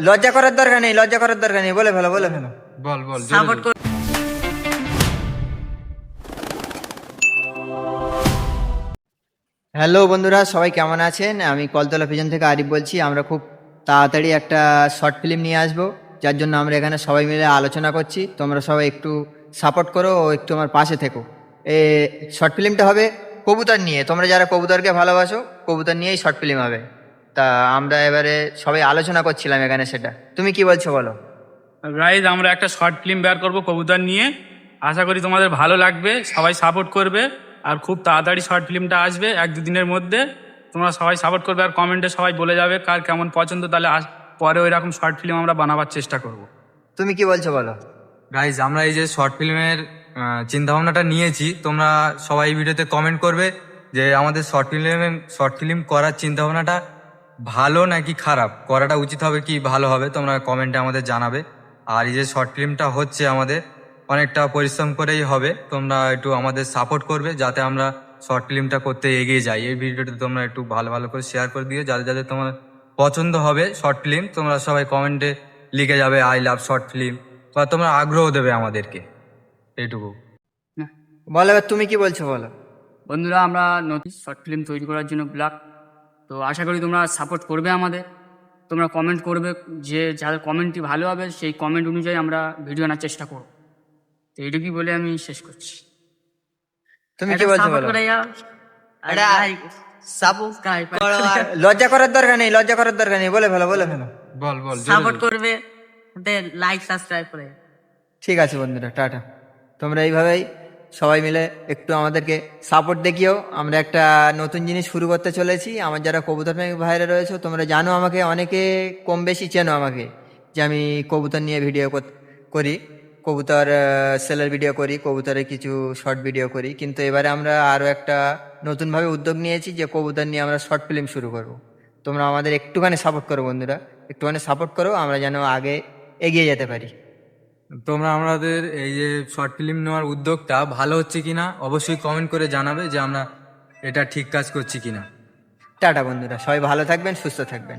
লজ্জা করার দরকার নেই, লজ্জা করার দরকার নেই, বলে ফেলো বলে ফেলো। বল বল সাপোর্ট করে হ্যালো বন্ধুরা, সবাই কেমন আছেন? আমি কলতলা পিছন থেকে আরিফ বলছি। আমরা খুব তাড়াতাড়ি একটা শর্ট ফিল্ম নিয়ে আসবো, যার জন্য আমরা এখানে সবাই মিলে আলোচনা করছি। তোমরা সবাই একটু সাপোর্ট করো ও একটু আমার পাশে থেকো। এ শর্ট ফিল্মটা হবে কবুতর নিয়ে। তোমরা যারা কবুতরকে ভালোবাসো, কবুতর নিয়েই শর্ট ফিল্ম হবে। তা আমরা এবারে সবাই আলোচনা করছিলাম এখানে, সেটা তুমি কি বলছো বলো। গাইজ, আমরা একটা শর্ট ফিল্ম বের করবো কবুতর নিয়ে। আশা করি তোমাদের ভালো লাগবে, সবাই সাপোর্ট করবে। আর খুব তাড়াতাড়ি শর্ট ফিল্মটা আসবে, 1-2 দিনের মধ্যে। তোমরা সবাই সাপোর্ট করবে আর কমেন্টে সবাই বলে যাবে কার কেমন পছন্দ, তাহলে পরে ওই রকম শর্ট ফিল্ম আমরা বানাবার চেষ্টা করব। তুমি কি বলছো বলো। গাইজ, আমরা এই যে শর্ট ফিল্মের চিন্তা ভাবনাটা নিয়েছি, তোমরা সবাই ভিডিওতে কমেন্ট করবে যে আমাদের শর্ট ফিল্ম করার চিন্তা ভাবনাটা ভালো নাকি খারাপ, করাটা উচিত হবে কি ভালো হবে, তোমরা কমেন্টে আমাদের জানাবে। আর এই যে শর্ট ফিল্মটা হচ্ছে আমাদের অনেকটা পরিশ্রম করেই হবে, তোমরা একটু আমাদের সাপোর্ট করবে যাতে আমরা শর্ট ফিল্মটা করতে এগিয়ে যাই। এই ভিডিওটা তোমরা একটু ভালো ভালো করে শেয়ার করে দিও, যাদের যাদের তোমার পছন্দ হবে শর্ট ফিল্ম, তোমরা সবাই কমেন্টে লিখে যাবে আই লাভ শর্ট ফিল্ম, বা তোমরা আগ্রহ দেবে আমাদেরকে। এইটুকু বলো, এবার তুমি কি বলছো বলো। বন্ধুরা, আমরা নতুন শর্ট ফিল্ম তৈরি করার জন্য ব্লগ, তো আশা করি তোমরা সাপোর্ট করবে আমাদের। তোমরা কমেন্ট করবে, যে যাদের কমেন্টটি ভালো হবে সেই কমেন্ট অনুযায়ী আমরা ভিডিও আনার চেষ্টা করব। তো এইটুকুই বলে আমি শেষ করছি। তুমি কি বলছো বলো। লজ্জা করার দরকার নেই, লজ্জা করার দরকার নেই, বলে ফেলো বলে ফেলো। বল বল সাপোর্ট করবে, লাইক সাবস্ক্রাইব করে। ঠিক আছে বন্ধুরা, টাটা। তোমরা এইভাবেই সবাই মিলে একটু আমাদেরকে সাপোর্ট দেখিও। আমরা একটা নতুন জিনিস শুরু করতে চলেছি। আমার যারা কবুতর প্রেমিক ভাইরা রয়েছে, তোমরা জানো আমাকে, অনেকে কম বেশি চেনো আমাকে, যে আমি কবুতর নিয়ে ভিডিও করি, কবুতর সেলের ভিডিও করি, কবুতরের কিছু শর্ট ভিডিও করি। কিন্তু এবারে আমরা আরও একটা নতুনভাবে উদ্যোগ নিয়েছি যে কবুতর নিয়ে আমরা শর্ট ফিল্ম শুরু করব। তোমরা আমাদের একটুখানি সাপোর্ট করো বন্ধুরা, একটুখানি সাপোর্ট করো, আমরা যেন আগে এগিয়ে যেতে পারি। তোমরা আমাদের এই যে শর্ট ফিল্ম নেওয়ার উদ্যোগটা ভালো হচ্ছে কিনা অবশ্যই কমেন্ট করে জানাবে, যে আমরা এটা ঠিক কাজ করছি কিনা। টাটা বন্ধুরা, সবাই ভালো থাকবেন, সুস্থ থাকবেন।